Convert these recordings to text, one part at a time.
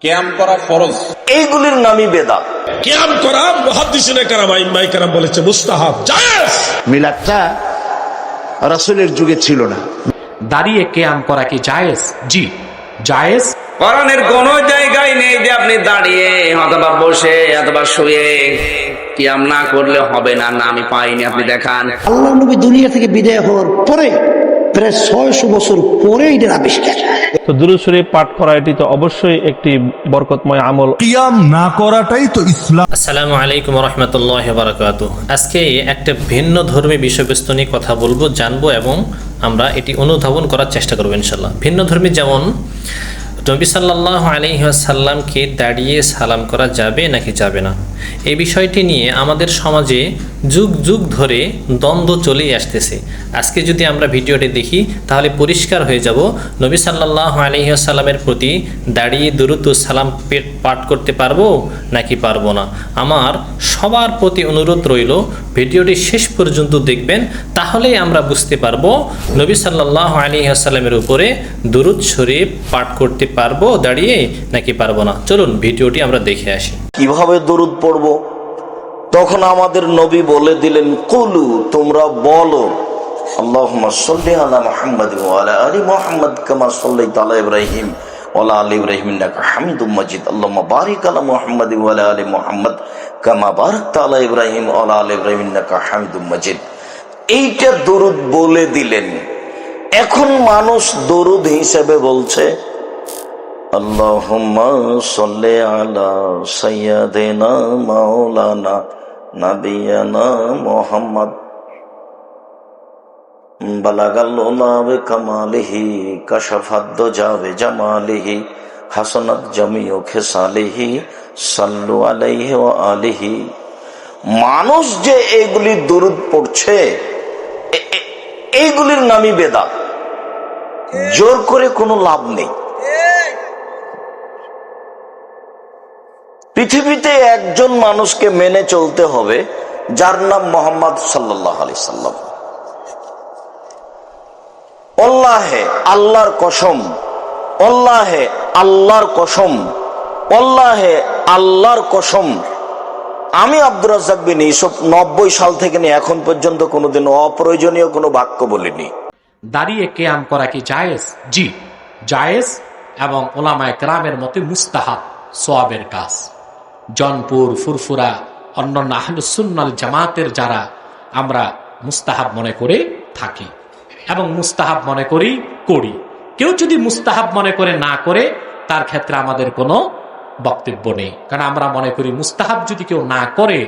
কিয়াম করা ফরজ, এইগুলির নামই বেদাত। কিয়াম করা মুহাদ্দিসিনে কেরাম আইম্মায়ে কেরাম বলেছে মুস্তাহাব, জায়েজ। মিলাদটা রাসূলের যুগে ছিল না। দাঁড়িয়ে কিয়াম করা কি জায়েজ? জি জায়েজ। কোরআনের কোন জায়গায় নেই যে আপনি দাঁড়িয়ে অথবা বসে অথবা শুয়ে কিয়াম না করলে হবে না, না আমি পাইনি, আপনি দেখান। আল্লাহ নবী দুনিয়া থেকে বিদায় হওয়ার পরে প্রায় 600 বছর পরে এটার আবিষ্কার। তো দুরূদ শরীফ পাঠ করা এটি তো অবশ্যই একটি বরকতময় আমল। কিয়াম না করাটাই তো ইসলাম। আসসালামু আলাইকুম রহমতুল্লাহ বারাকাতুহু। আজকে একটা ভিন্ন ধর্মী বিষয়বস্তু নিয়ে কথা বলবো, জানবো এবং আমরা এটি অনুধাবন করার চেষ্টা করবো ইনশাল্লাহ। ভিন্ন ধর্মী যেমন নবী সাল্লাল্লাহু আলাইহি ওয়াসাল্লামকে দাঁড়িয়ে সালাম করা যাবে নাকি যাবে না, এই বিষয়টি নিয়ে আমাদের সমাজে যুগ যুগ ধরে দ্বন্দ্ব চলেই আসতেছে। আজকে যদি আমরা ভিডিওটি দেখি তাহলে পরিষ্কার হয়ে যাব নবী সাল্লাল্লাহু আলাইহি ওয়াসাল্লামের প্রতি দাঁড়িয়ে দুরূদ ও সালাম পাঠ করতে পারবো নাকি পারবো না। আমার সবার প্রতি অনুরোধ রইল ভিডিওটি শেষ পর্যন্ত দেখবেন, তাহলেই আমরা বুঝতে পারবো নবী সাল্লাল্লাহু আলাইহি ওয়াসাল্লামের উপরে দুরূদ শরীফ পাঠ করতে পারবো দাঁড়িয়ে নাকি পারবো না। চলুন ভিডিওটি আমরা দেখে আসি। কিভাবে দরুদ পড়বো? তখন আমাদের নবী বলে দিলেন, কুলু, তোমরা বলো, আল্লাহুম্মা সাল্লি আলা মুহাম্মাদ ওয়া আলা আলি মুহাম্মাদ কামা সাল্লাইতা আলা ইব্রাহিম ওয়া আলা আলি ইব্রাহিম ইন্নাকা হামিদুম মাজিদ। আল্লাহুম্মা বারিক আলা মুহাম্মাদ ওয়া আলা আলি মুহাম্মাদ কামা বারাকতা আলা ইব্রাহিম ওয়া আলা আলি ইব্রাহিম ইন্নাকা হামিদুম মাজিদ। এইটা দরুদ বলে দিলেন। এখন মানুষ দরুদ হিসেবে বলছে আল্লাহুম্মা সাল্লি আলা সাইয়্যিদিনা মাওলানা নাবিয়ানা মুহাম্মদ বালাগাল উলা বিকামালিহি কাশাফাদ দুজা বিজামালিহি হাসানাত জামিউ খিসালিহি সাল্লু আলাইহি ওয়া আলিহি। মানুষ যে এগুলি দরুদ পড়ছে, এইগুলির নামই বেদাত। জোর করে কোনো লাভ নেই। পৃথিবীতে একজন মানুষকে মেনে চলতে হবে যার নাম মোহাম্মদ সাল্লাল্লাহু আলাইহি সাল্লাম। আল্লাহে আল্লাহর কসম, আল্লাহে আল্লাহর কসম, আল্লাহে আল্লাহর কসম, আমি আব্দুর রাজ্জাক বিন ইউসুফ 90 সাল থেকে নিয়ে এখন পর্যন্ত কোনোদিন অপ্রয়োজনীয় কোনো বাক্য বলিনি। দাঁড়িয়ে কিয়াম করা কি জায়েজ? জি জায়েজ, এবং উলামায়ে কেরামের মতে মুস্তাহাব, সওয়াবের কাজ। জনপুর, ফুরফুরা, অন্যান্য আহলুস সুন্নাহ ওয়াল জামাতের যারা আমরা মুস্তাহাব মনে করে থাকি এবং মুস্তাহাব মনে করি। কেউ যদি মুস্তাহাব মনে করে না করে, তার ক্ষেত্রে আমাদের কোনো বক্তব্য নেই, কারণ আমরা মনে করি মুস্তাহাব যদি কেউ না করে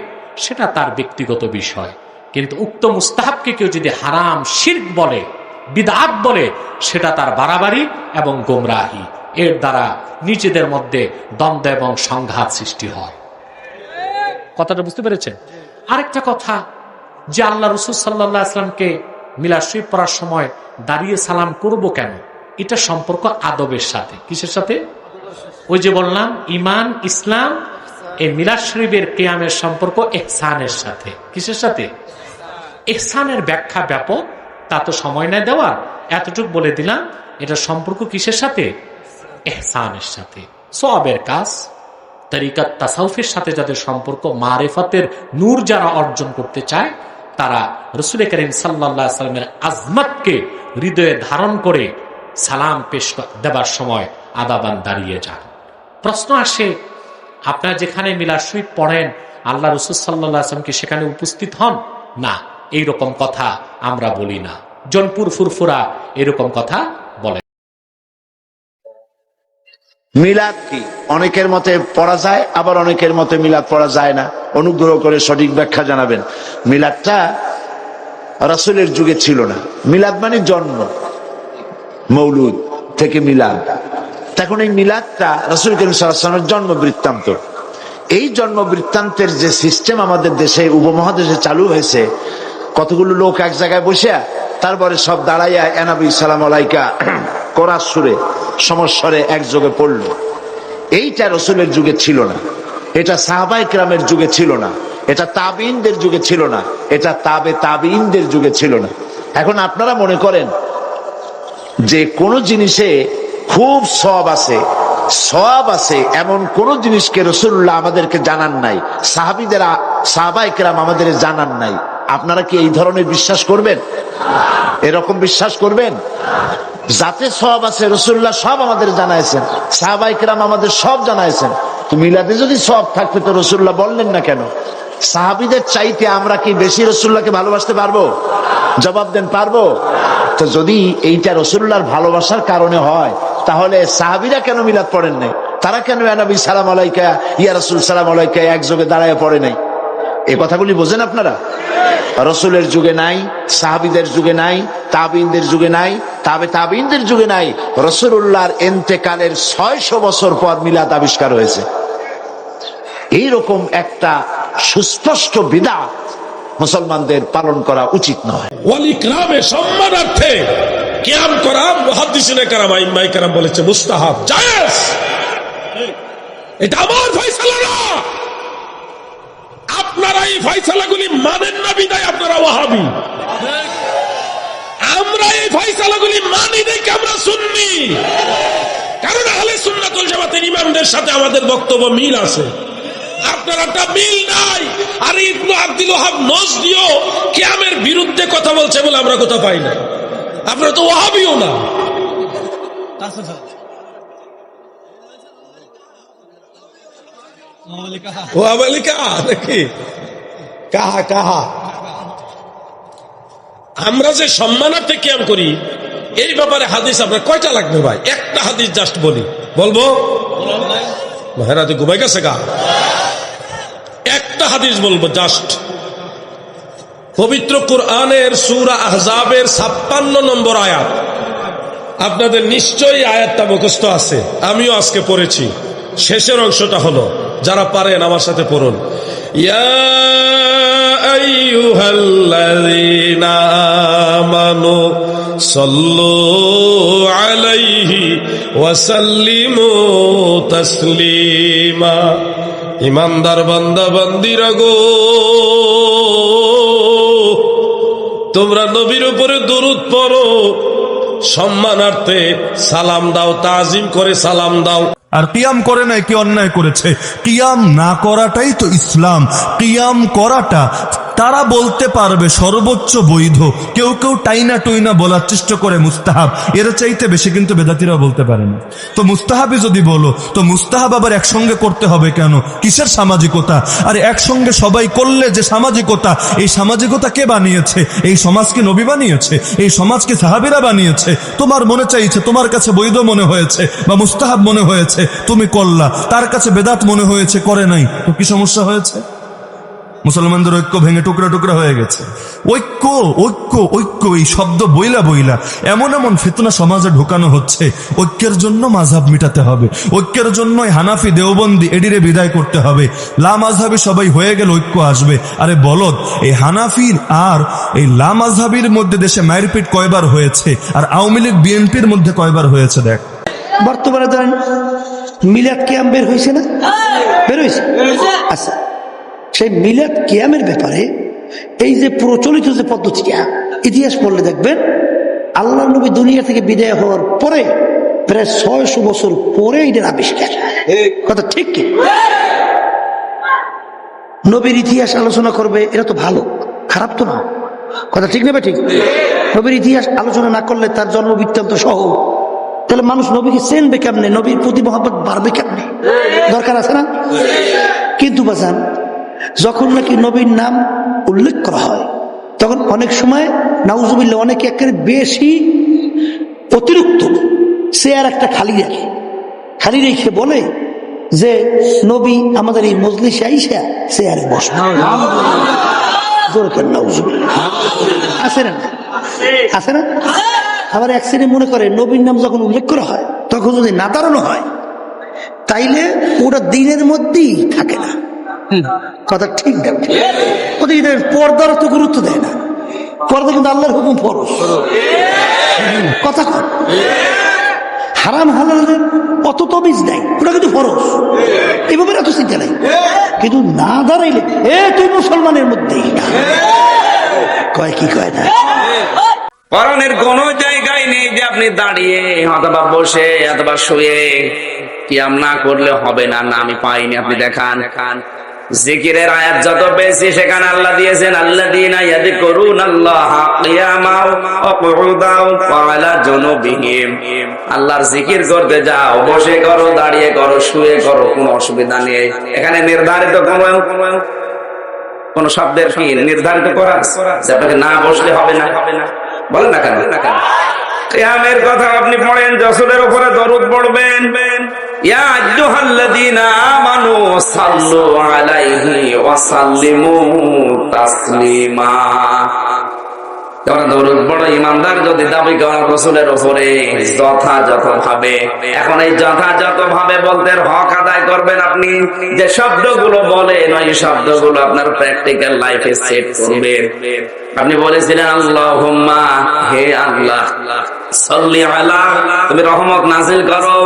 সেটা তার ব্যক্তিগত বিষয়। কিন্তু উক্ত মুস্তাহাবকে কেউ যদি হারাম, শিরক বলে, বিদআত বলে, সেটা তার বাড়াবাড়ি এবং গোমরাহি। এর দ্বারা নিজেদের মধ্যে দ্বন্দ্ব এবং সংঘাত সৃষ্টি হয়। কথাটা বুঝতে পেরেছেন? আরেকটা কথা, যে আল্লাহ রাসূল সাল্লাল্লাহু আলাইহি ওয়াসাল্লামকে মিলাদ শরীফ পড়ার সময় দাঁড়িয়ে সালাম করব কেন, এটা সম্পর্ক আদবের সাথে। কিসের সাথে? ওই যে বললাম ঈমান, ইসলাম, এই মিলাদ শরীফের কিয়ামের সম্পর্ক ইহসানের সাথে। কিসের সাথে? ইহসানের ব্যাখ্যা ব্যাপক, তা তো সময় নেই দেওয়ার, এতটুকু বলে দিলাম। এটা সম্পর্ক কিসের সাথে? ইহসানের সাথে। সওয়াবের কাজ, তরিকাত তাসাউফের সাথে যাদের সম্পর্ক, মারিফাতের নূর যারা অর্জন করতে চায়, তারা রাসূল করিম সাল্লাল্লাহু আলাইহি ওয়াসাল্লামের আজমতকে হৃদয়ে ধারণ করে সালাম পেশ দেবার সময় আদাবান দাঁড়িয়ে যান। প্রশ্ন আসে, আপনারা যেখানে মিলাদ শরীফ পড়েন, আল্লাহ রাসূল সাল্লাল্লাহু আলাইহি ওয়াসাল্লাম কি সেখানে উপস্থিত হন? না, এইরকম কথা আমরা বলি না। জনপুর, ফুরফুরা এরকম কথা বলে। মিলাদ কি? অনেকের মতে পড়া যায়, আবার অনেকের মতে মিলাদ পড়া যায় না। অনুগ্রহ করে সঠিক ব্যাখ্যা জানাবেন। মিলাদটা রাসূলের যুগে ছিল না। মিলাদ মানে জন্ম, মৌলুদ থেকে মিলাদ। তখন এই মিলাদটা রাসূল করিম সাল্লাল্লাহু আলাইহি ওয়াসাল্লামের জন্ম বৃত্তান্ত। এই জন্ম বৃত্তান্তের যে সিস্টেম আমাদের দেশে, উপমহাদেশে চালু হয়েছে, কতগুলো লোক এক জায়গায় বসে, তারপরে সব দাঁড়াইয়া এনাবি সালাম আলাইকা কোরআন সুরে সমস্বরে একযোগে পড়ল। এইটা রাসূলের যুগে ছিল না, এটা সাহাবায়ে কেরামের যুগে ছিল না, এটা তাবিঈনদের যুগে ছিল না, এটা তাবিঈনদের যুগে ছিল না। এখন আপনারা মনে করেন যে কোন জিনিসে খুব সওয়াব আছে, সওয়াব আছে এমন কোন জিনিসকে রাসূলুল্লাহ আমাদেরকে জানান নাই, সাহাবায়ে কেরাম আমাদের জানান নাই। আপনারা কি এই ধরনের বিশ্বাস করবেন? এরকম বিশ্বাস করবেন? যাতে সওয়াব আছে রাসূলুল্লাহ সব আমাদের জানাইছেন, সাহাবায়ে কেরাম আমাদের সব জানাইছেন। তো মিলাদে যদি সওয়াব থাকবে তো রাসূলুল্লাহ বললেন না কেন? সাহাবীদের চাইতে আমরা কি বেশি রাসূলুল্লাহকে ভালোবাসতে পারবো? জবাব দেন, পারবো? তো যদি এইটা রাসূলুল্লাহর ভালোবাসার কারণে হয়, তাহলে সাহাবীরা কেন মিলাদ পড়েন নাই? তারা কেন ইয়া নবী সালাম আলাইকা, ইয়া রাসূল সালাম আলাইকা একযোগে দাঁড়ায় পড়ে নাই? এই কথাগুলি বোঝেন আপনারা? রাসূলের যুগে নাই, সাহাবীদের যুগে নাই, তাবিঈনদের যুগে নাই, তাবিঈনদের যুগে নাই। রাসূলুল্লাহর ইন্তেকালের 600 বছর পর মিলাদ আবিষ্কার হয়েছে। এইরকম একটা সুস্পষ্ট বিদআত মুসলমানদের পালন করা উচিত নয়। ওয়ালি কিরামে সম্মানার্থে কিয়াম করা মুহাদ্দিসিনে কেরাম আইম্মায়ে কেরাম বলেছে মুস্তাহাব, জায়েজ। এটা আমার ফয়সালা না। আপনারা এই ফয়সালাগুলি মানেন না বিদায় আপনারা ওয়াহাবি। আমরা এই ফয়সালাগুলি মানি দেখে আমরা সুন্নি, কারণ আহলে সুন্নাত ওয়াল জামাতের ইমামদের সাথে আমাদের বক্তব্য মিল আছে, আপনারা তা মিল নাই। আর ইবনে আব্দুল ওয়াহাব নজদিও কিয়ামের বিরুদ্ধে কথা বলছে বলে আমরা কথা পাই না। আপনারা তো ওয়াহাবিও না। ওয়াহাবি কাহা নাকি কাহা কাহা? আমরা যে সম্মানার্থে কিয়াম করি এই ব্যাপারে হাদিস আপনার কয়টা লাগবে ভাই? একটা হাদিস জাস্ট বলবো মহারাজ ঘুমাই গেছে গা? একটা হাদিস বলবো জাস্ট। পবিত্র কুরআনের সূরা আহজাবের 56 নম্বর আয়াত। আপনাদের নিশ্চয়ই আয়াতটা মুখস্থ আছে, আমিও আজকে পড়েছি। শেষের অংশটা হলো, যারা পারেন আমার সাথে পড়ুন। ইয়া আইয়ুহাল্লাযীনা আমানু সাল্লু আলাইহি ওয়া সাল্লিমু তাসলিমা। ইমানদার বান্দা বান্দিরা গো, তোমরা নবীর উপরে দরুদ পড়ো, সম্মানার্থে সালাম দাও, তাজিম করে সালাম দাও। আর কিয়াম করে নাই কি অন্যায় করেছে? কিয়াম না করাটাই তো ইসলাম। কিয়াম করাটা তারা বলতে পারবে সর্বোচ্চ বৈধ, কেউ কেউ টাইনা টুইনা বলার চেষ্টা করে মুস্তাহাব, এর চাইতে বেশি কিন্তু বেদাতিরা বলতে পারে না। তো মুস্তাহাবই যদি বলো, তো মুস্তাহাব আবার একসঙ্গে করতে হবে কেন? কিসের সামাজিকতা? আর একসঙ্গে সবাই করলে যে সামাজিকতা, এই সামাজিকতা কে বানিয়েছে? এই সমাজকে নবী বানিয়েছে? এই সমাজকে সাহাবীরা বানিয়েছে? তোমার মনে চাইছে, তোমার কাছে বৈধ মনে হয়েছে বা মুস্তাহাব মনে হয়েছে, তুমি করলা, তার কাছে বেদাত মনে হয়েছে, করে নাই, তো কি সমস্যা হয়েছে? মুসলমানদের ঐক্য ভেঙে টুকরা টুকরা হয়ে গেছে। ঐক্য ঐক্য ঐক্য এই শব্দ বইলা বইলা এমন এমন ফিতনা সমাজে ঢোকানো হচ্ছে। ঐক্যের জন্য মাযহাব মিটাতে হবে, ঐক্যের জন্য হানাফি দেওবন্দি এডিরে বিদায় করতে হবে, লা মাযহাবি সবাই হয়ে গেল ঐক্য আসবে। আরে বলদ, এই হানাফির আর এই লা মাযহাবির মধ্যে দেশে মারপিট কয়বার হয়েছে, আর আওয়ামী লীগ বিএনপির মধ্যে কয়বার হয়েছে দেখ। বর্তমানে ধরেন মিলাদ কিয়াম বের হয়েছে না? বের হয়েছে। আচ্ছা, সেই মিলাদ কিয়ামের ব্যাপারে এই যে প্রচলিত যে পদ্ধতিটা, ইতিহাস পড়লে দেখবেন আল্লাহ নবী দুনিয়া থেকে বিদায় হওয়ার পরে প্রায় 600 বছর পরে এটার আবিষ্কার। কথা ঠিক কি? নবীর ইতিহাস আলোচনা করবে, এটা তো ভালো, খারাপ তো না। কথা ঠিক নেবে? ঠিক। নবীর ইতিহাস আলোচনা না করলে, তার জন্ম বৃত্তান্ত সহ, তাহলে মানুষ নবীকে চেনবে কেমনে? নবীর প্রতি মহব্বত বাড়বে কেমনে? দরকার আছে না? কিন্তু বাজান, যখন নাকি নবীর নাম উল্লেখ করা হয়, তখন অনেক সময় নাউজুবিল্লাহ অনেকে একেবারে বেশি অতিরিক্ত চেয়ার একটা খালি রাখে, খালি রেখে বলে যে নবী আমাদের এই মজলিসে আইসা চেয়ারে বসে। আছে না? আছে না? আবার এক শ্রেণী মনে করে নবীর নাম যখন উল্লেখ করা হয় তখন যদি না দাঁড়ানো হয় তাইলে ওটা দিনের মধ্যেই থাকে না। কথা ঠিক না? ওদিকে পর্দার তো গুরুত্ব দেয় না। পর্দা কিন্তু আল্লাহর হুকুম, ফরজ। কথা কর, হারাম হালালের অত তমিজ নাই, ওটা কিন্তু ফরজ। এইভাবে এত চিন্তা নাই। কিন্তু না দাঁড়াইলে তুই মুসলমানের মধ্যেই না। কয় কি কয় না? কোরআনের কোন জায়গায় নেই যে আপনি দাঁড়িয়ে অথবা বসে অথবা শুয়ে কিয়াম না করলে হবে না, না আমি পাইনি, আপনি দেখান। জিকিরের আয়াত যত পেয়েছি সেখানে আল্লাহ দিয়েছেন আল্লাযীনা ইয়াযকুরুনাল্লাহা কিয়ামান ওয়া কুউদান ওয়া আলা জুনুবিহিম। আল্লাহর জিকির করতে যাও, বসে করো, দাঁড়িয়ে করো, শুয়ে করো, কোনো অসুবিধা নেই। এখানে নির্ধারিত কোন শব্দের কি নির্ধারিত করা আছে যে আপনাকে না বসলে হবে না? বলেন না কেন? কিয়ামের কথা আপনি পড়েন, রাসূলের উপরে দরুদ পড়বেন। ইয়া আইয়ুহাল্লাযীনা আমানু সাল্লু আলাইহি ওয়া সাল্লিমু তাসলিমা। তোমরা দরুদ পড়ো, ইমানদার যদি দাবি করো রাসূলের উপরে যথাযথভাবে। এখন এই যথাযথভাবে বলতে হক আদায় করবেন আপনি। যে শব্দগুলো বলেন ওই শব্দগুলো আপনার প্র্যাকটিক্যাল লাইফে সেট করবেন। আপনি বলেছিলেন আল্লাহুম্মা, হে আল্লাহ, সাল্লি আলা, তুমি রহমত নাযিল করো,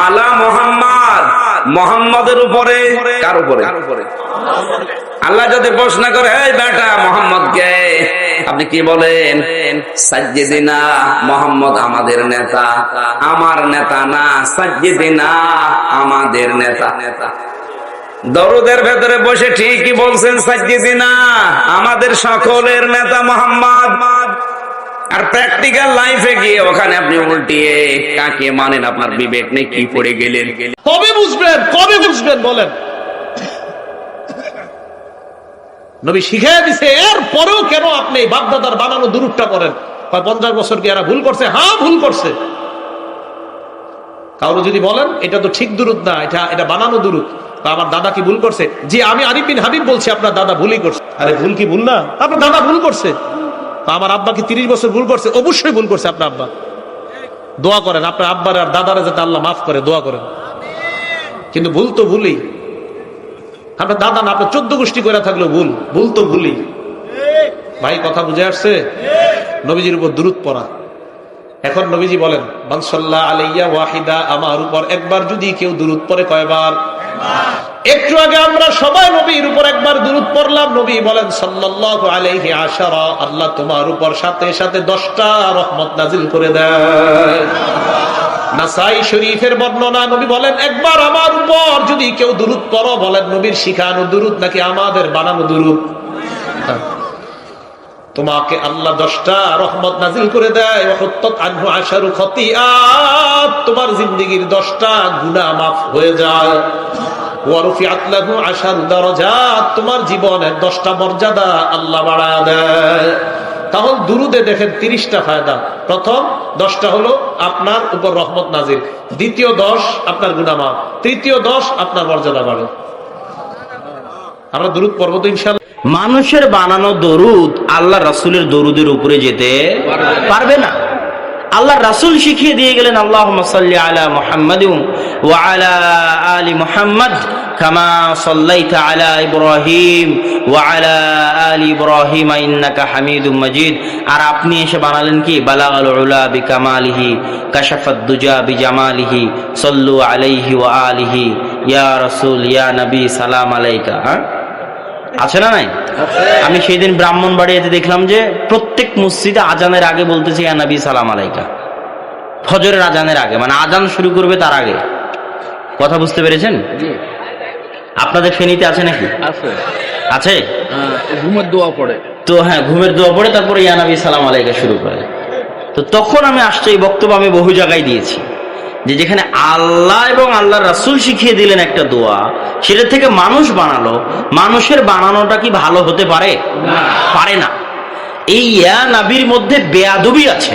আলা মুহাম্মদ, মুহাম্মাদের উপরে। কার উপরে? আল্লাহ যদি প্রশ্ন করে এই বেটা মুহাম্মদ কে, আপনি কি বলেন? সাজ্জিদিনা, মুহাম্মদ আমাদের নেতা, আমার নেতা না, সাজ্জিদিনা আমাদের নেতা। দরুদের ভেতরে বসে ঠিকই বলছেন সাজ্জিদিনা আমাদের সকলের নেতা মুহাম্মদ। আর প্র্যাকটিক্যাল লাইফে গিয়ে ওখানে আপনি উল্টিয়ে কাকে মানেন আপনার বিবেক নেই, কি পড়ে গেলেন। কবে বুঝবেন বলেন? নবী শিখিয়ে দিছে, এর পরেও কেন আপনি বাপদাদার বানানো দুরূদটা করেন? 50 বছর কি এরা ভুল করছে? হ্যাঁ ভুল করছে। কারো যদি বলেন এটা তো ঠিক দুরূদ না, এটা বানানো দুরূদ, আমার দাদা কি ভুল করছে? জি, আমি আরিফ বিন হাবিব বলছি আপনার দাদা ভুলই করছে। আরে ভুল কি ভুল না? আপনার দাদা ভুল করছে। আমার আব্বা কি 30 বছর ভুল করছে? অবশ্যই ভুল করছে আপনার আব্বা। দোয়া করেন আপনার আব্বার আর দাদারা যাতে আল্লাহ মাফ করে, দোয়া করেন। কিন্তু ভুল তো ভুলই। আপনার দাদা না, আপনার 14 গোষ্ঠী করে থাকলেও ভুল তো ভুলই। ভাই কথা বুঝে আসছে? নবীজির উপর দুরূদ পড়া। এখন নবীজি বলেন মান সাল্লা আলাইয়া ওয়াহিদা, আমার উপর একবার যদি কেউ দুরূদ পড়ে, কয়বার? একটু আগে আমরা সবাই নবীর উপর একবার দুরূদ পড়লাম। নবী বলেন সাল্লাল্লাহু আলাইহি আশারা, আল্লাহ তোমার উপর সাথে সাথে 10টা রহমত নাজিল করে দেয়। নাসাই শরীফের বর্ণনা, নবী বলেন একবার আমার উপর যদি কেউ দুরূদ পড়ো, বলেন নবীর শিখানো দুরূদ নাকি আমাদের বানানো দুরূদ? তোমাকে আল্লাহ 10টা রহমত নাজিল করে দেয়। ওয়াহুত্তাত আনহু আশারু খতিআত, তোমার জিন্দেগীর 10টা গুনাহ মাফ হয়ে যায়। ওয়ারফিআত লাহু আশারু দারাজাত, তোমার জীবনের 10টা মর্যাদা আল্লাহ বাড়ায় দেয়। তাহলে দুরুদে দেখেন 30টা ফায়দা। প্রথম 10টা হলো আপনার উপর রহমত নাজিল, দ্বিতীয় 10 আপনার গুনাহ মাফ, তৃতীয় 10 আপনার মর্যাদা বাড়ে। আমরা দুরুদ পড়ব তো ইনশাআল্লাহ। মানুষের বানানো দরুদ আল্লাহ রাসূলের দরুদের উপরে যেতে পারবে না। আল্লাহ রাসূল শিখিয়ে দিয়ে গেলেন আল্লাহুম্মা সাল্লি আলা মুহাম্মাদিন ওয়া আলা আলি মুহাম্মাদ কামা সাল্লাইতা আলা ইব্রাহিম ওয়া আলা আলি ইব্রাহিম ইন্নাকা হামিদুম মাজিদ। আর আপনি এসে বানালেন কি বালাগাল উলা বিকামালিহি কাশাফাদ দুজা বিজামালিহি সাল্লু আলাইহি ওয়া আলিহি ইয়া রাসূল ইয়া নবী সালাম আলাইকা। আছে না নাই? আমি সেই দিন ব্রাহ্মণবাড়িয়াতে দেখলাম যে প্রত্যেক মসজিদে আজানের আগে বলতেছে ইয়া নবী সালাম আলাইকা। ফজরের আজানের আগে, মানে আজান শুরু করবে তার আগে। কথা বুঝতে পেরেছেন? আপনাদের ফেনীতে আছে নাকি? আছে। ঘুমের দোয়া পড়ে তো, হ্যাঁ ঘুমের দোয়া পড়ে তারপরে ইয়া নবী সালাম আলাইকা শুরু করে। তো তখন আমি আসছি, এই বক্তব্য আমি বহু জায়গায় দিয়েছি যে যেখানে আল্লাহ এবং আল্লাহ রাসূল শিখিয়ে দিলেন একটা দোয়া, সেটা থেকে মানুষ বানালো, মানুষের বানানোটা কি ভালো হতে পারে? পারে না। এই ইয়া নবীর মধ্যে বেয়াদবি আছে।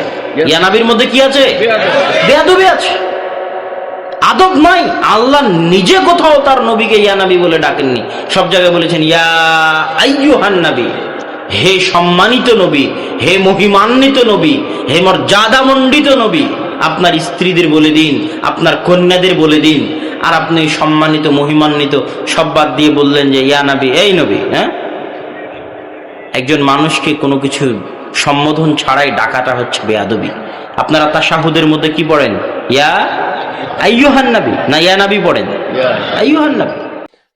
ইয়া নবীর মধ্যে কি আছে? বেয়াদবি আছে, আদব নাই। আল্লাহ নিজে কোথাও তার নবীকে ইয়া নবী বলে ডাকেননি, সব জায়গায় বলেছেন ইয়া আইয়ুহান নবী, হে সম্মানিত নবী, হে মহিমান্বিত নবী, হে মর্যাদামণ্ডিত নবী। আপনার স্ত্রীদের বলে দিন, আপনার কন্যাদের বলে দিন। আর আপনি সম্মানিত মহিমান্বিত সব বাদ দিয়ে বললেন যে ইয়া নবী, এই নবী। হ্যাঁ, একজন মানুষকে কোনো কিছু সম্বোধন ছাড়াই ডাকাটা হচ্ছে বেয়াদবি। আপনারা তাশাহুদের মধ্যে কি পড়েন? ইয়া আইয়ুহান নবী, না ইয়া নবী পড়েন? আইয়ুহান নবী।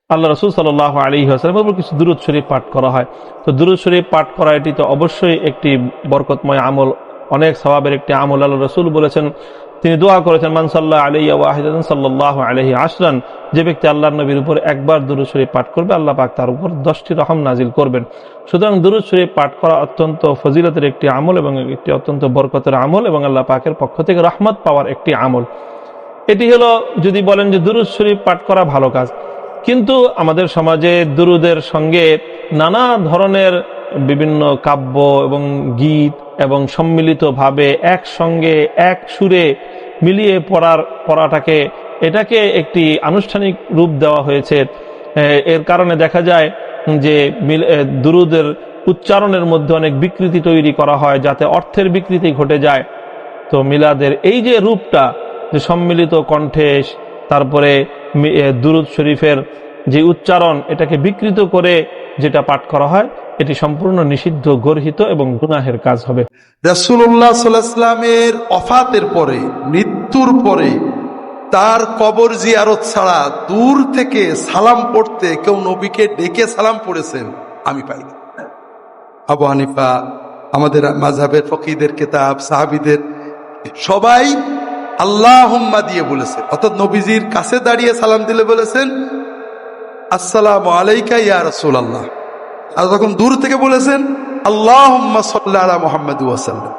আল্লাহ রাসূল সাল্লাল্লাহু আলাইহি ওয়াসাল্লামের উপর কিছু দুরূদ শরীফ পাঠ করা হয়। তো দুরূদ শরীফ পাঠ করা এটি তো অবশ্যই একটি বরকতময় আমল, অনেক সওয়াবের একটি আমল। আল্লাহ রাসূল বলেছেন তিনি দোয়া করেছেন, মান সাল্লাল্লাহু আলাইহি ওয়াহিদান সাল্লাল্লাহু আলাইহি আশরান, যে ব্যক্তি আল্লাহর নবীর উপর একবার দুরূদ শরীফ পাঠ করবে আল্লাহ পাক তার উপর 10টি রহম নাজিল করবেন। সুতরাং দুরূদ শরীফ পাঠ করা অত্যন্ত ফজিলতের একটি আমল এবং একটি অত্যন্ত বরকতের আমল এবং আল্লাহ পাকের পক্ষ থেকে রহমত পাওয়ার একটি আমল। এটি হলো যদি বলেন যে দুরূদ শরীফ পাঠ করা ভালো কাজ, কিন্তু আমাদের সমাজে দুরূদের সঙ্গে নানা ধরনের বিভিন্ন কাব্য এবং গীত এবং সম্মিলিতভাবে একসঙ্গে এক সুরে মিলিয়ে এটাকে একটি আনুষ্ঠানিক রূপ দেওয়া হয়েছে। এর কারণে দেখা যায় যে দুরূদের উচ্চারণের মধ্যে অনেক বিকৃতি তৈরি করা হয়, যাতে অর্থের বিকৃতি ঘটে যায়। তো মিলাদের এই যে রূপটা, যে সম্মিলিত কণ্ঠে তারপরে দুরূদ শরীফের যে উচ্চারণ, এটাকে বিকৃত করে যেটা পাঠ করা হয়, এটি সম্পূর্ণ নিষিদ্ধ, গর্হিত এবং গুনাহের কাজ হবে। রাসূলুল্লাহ সাল্লাল্লাহু আলাইহি ওয়াসাল্লামের ওফাতের পরে, মৃত্যুর পরে তার কবর জিয়ারত ছাড়া দূর থেকে সালাম পড়তে কেউ নবীকে ডেকে সালাম পড়েছেন আমি পাইনি। আবু হানিফা, আমাদের মাযহাবের ফকিহদের কিতাব, সাহাবীদের সবাই আল্লাহুম্মা দিয়ে বলেছেন, অর্থাৎ নবীজির কাছে দাঁড়িয়ে সালাম দিলে বলেছেন আসসালামু আলাইকা ইয়া রাসূলুল্লাহ, আর যখন দূর থেকে বলেছেন আল্লাহুম্মা সাল্লি আলা মুহাম্মাদ ওয়া সাল্লাম।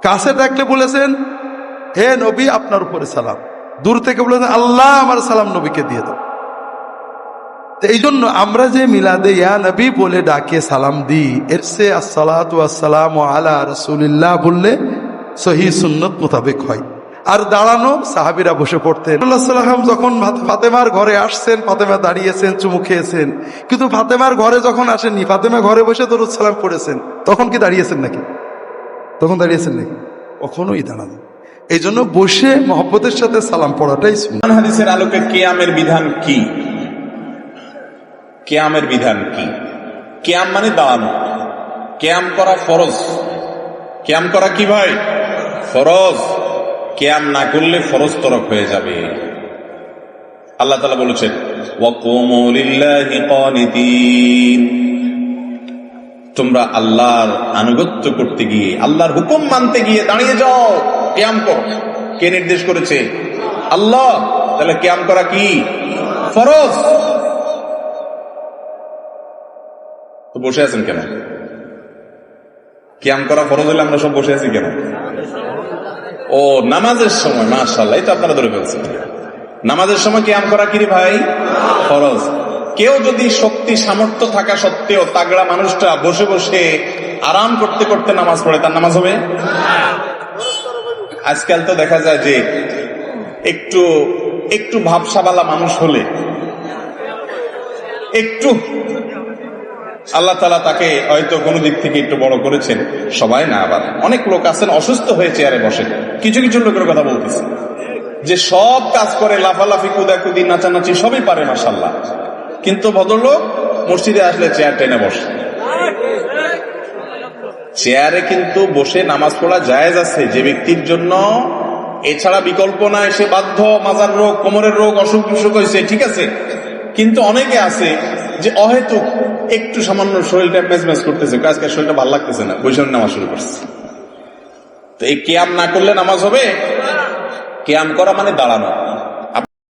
কাছে ডাকলে বলেছেন হে নবী আপনার উপরে সালাম, দূর থেকে বলেছেন আল্লাহ আমার সালাম নবীকে দিয়ে দাও। এই জন্য আমরা যে মিলাদে ইয়া নবী বলে ডাকে সালাম দিই, এর সে আসসালাতু ওয়াসসালামু আলা রাসূলিল্লাহ বললে সহিহ সুন্নত মোতাবেক হয়। আর দাঁড়ানো, সাহাবীরা বসে পড়তেন। রাসূলুল্লাহ সাল্লাল্লাহু আলাইহি ওয়াসাল্লাম যখন ফাতেমার ঘরে আসছেন, ফাতেমা দাঁড়িয়েছেন, চুমু খেয়েছেন, কিন্তু ফাতেমার ঘরে যখন আসেননি, ফাতেমা ঘরে বসে দরুদ সালাম পড়েছেন, তখন কি দাঁড়িয়েছেন নাকি? তখন দাঁড়িয়েছেন নাকি? কখনোই দাঁড়ানো। এই জন্য বসে মহব্বতের সাথে সালাম পড়াটাই সুন্নাত। হাদিসের আলোকে কিয়ামের বিধান কি? কিয়ামের বিধান কি? কিয়াম মানে দাঁড়ানো। কিয়াম করা ফরজ। কিয়াম করা কি ভাই? ফরজ। কিয়াম না করলে ফরজ তরক হয়ে যাবে। আল্লাহ তাআলা বলেছেন ওয়াকুমু লিল্লাহি কানিতিন, তোমরা আল্লাহর আনুগত্য করতে গিয়ে, আল্লাহর হুকুম মানতে গিয়ে দাঁড়িয়ে যাও, কিয়াম করো। কে নির্দেশ করেছে? আল্লাহ। তাহলে কিয়াম করা কি? ফরজ। তো বসে আছেন কেন? কিয়াম করা ফরজ হলে আমরা সব বসে আছি কেন? ও নামাজের সময়, মাশাআল্লাহ, এটা আপনারা ধরে ফেলছেন। নামাজের সময় কিয়াম করা কি রে ভাই? ফরজ। কেউ যদি শক্তি সামর্থ্য থাকা সত্ত্বেও তাগড়া মানুষটা বসে বসে আরাম করতে করতে নামাজ পড়ে, তার নামাজ হবে? আজকাল তো দেখা যায় যে একটু ভাবসাবালা মানুষ হলে, একটু আল্লাহ তাআলা তাকে হয়তো কোনো দিক থেকে একটু বড় করেছেন, সবাই না, আবার অনেক লোক আছেন অসুস্থ হয়ে চেয়ারে বসে। কিছু কিছু লোকের কথা বলতেছে যে সব কাজ করে, লাফালাফি, কুদাকুদি, নাচানাচি সবই পারে মাশাআল্লাহ, কিন্তু ভদ্রলোক মসজিদে আসলে চেয়ার টেনে বসে। চেয়ারে কিন্তু বসে নামাজ পড়া জায়েজ আছে যে ব্যক্তির জন্য এছাড়া বিকল্প নাই, সে বাধ্য, মাজার রোগ, কোমরের রোগ, অসুখ বিসুখ হয়েছে, ঠিক আছে। কিন্তু অনেকে আছে যে অহেতুক একটু সামান্য শরীরটা মেজমেজ করতেছে, আজকে শরীরটা ভালো লাগতেছে না, বসে নামাজ শুরু করছে। তো এই কিয়াম না করলে নামাজ হবে? কিয়াম করা মানে দাঁড়ানো।